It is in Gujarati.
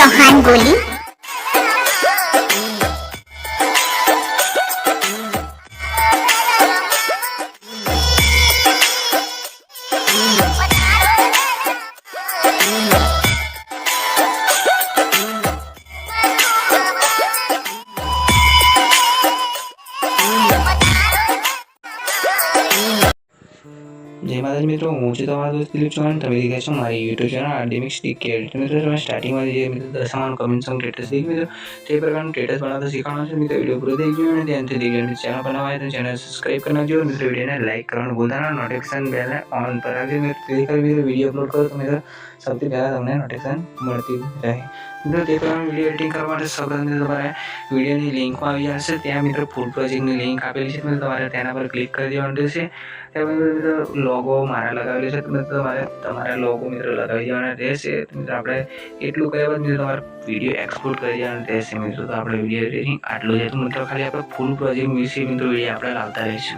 चौहान बोली। जय माता मित्रों, हूँ છું તમારો દોસ્ત દિલીપ ચૌહાણ। તમે દેખાય છો મારી યુટ્યુબ ચેનલ આર્ડેમિક્સ ટીકેટ। મિત્રો તમે સ્ટાર્ટિંગમાં જે મિત્રો દશામાનું કમિંગ સોંગ સ્ટેટસ દેખ મિત્રો તે પ્રકારનું સ્ટેટસ બનાવતા શીખવાનું છે। મિત્રો વિડીયો પૂરો દેખજો અને ધ્યાનથી દેખજો। ચેનલ પર નવા હોય તો ચેનલ સબસ્ક્રાઇબ કરી નાખજો। મિત્રો વિડીયોને લાઈક કરવાનું ભૂલતા ના, નોટિફિકેશન બેલને ઓન પર રાખજો। મિત્રો જેથી કરીને વિડીયો અપલોડ કરો તો મિત્રો સૌથી પહેલાં તમને નોટિફિકેશન મળતી રહે। મિત્રો તે પ્રકારનું વિડીયો એડિટિંગ કરવા માટે સૌપ્રથમ તમારે વિડીયોની લિંકમાં આવી જશે, ત્યાં મિત્રો ફૂલ પ્રોજેક્ટની લિંક આપેલી છે। મિત્રો તમારે તેના પર ક્લિક કરી દેવાનું રહેશે। ત્યારબાદ મિત્રો લોગો મારા લગાવેલી છે, મિત્રો તમારે લોગો મિત્રો લગાવી દેવાના રહેશે। મિત્રો આપણે એટલું કર્યા બાદ મિત્રો તમારે વિડીયો એક્સપોર્ટ કરી દેવાનું રહેશે। મિત્રો તો આપણે વિડીયો એડિટિંગ આટલું જ હતું। મિત્રો ખાલી આપણે ફૂલ પ્રોજેક્ટ વિશે મિત્રો વિડીયો આપણે લાવતા રહીશું।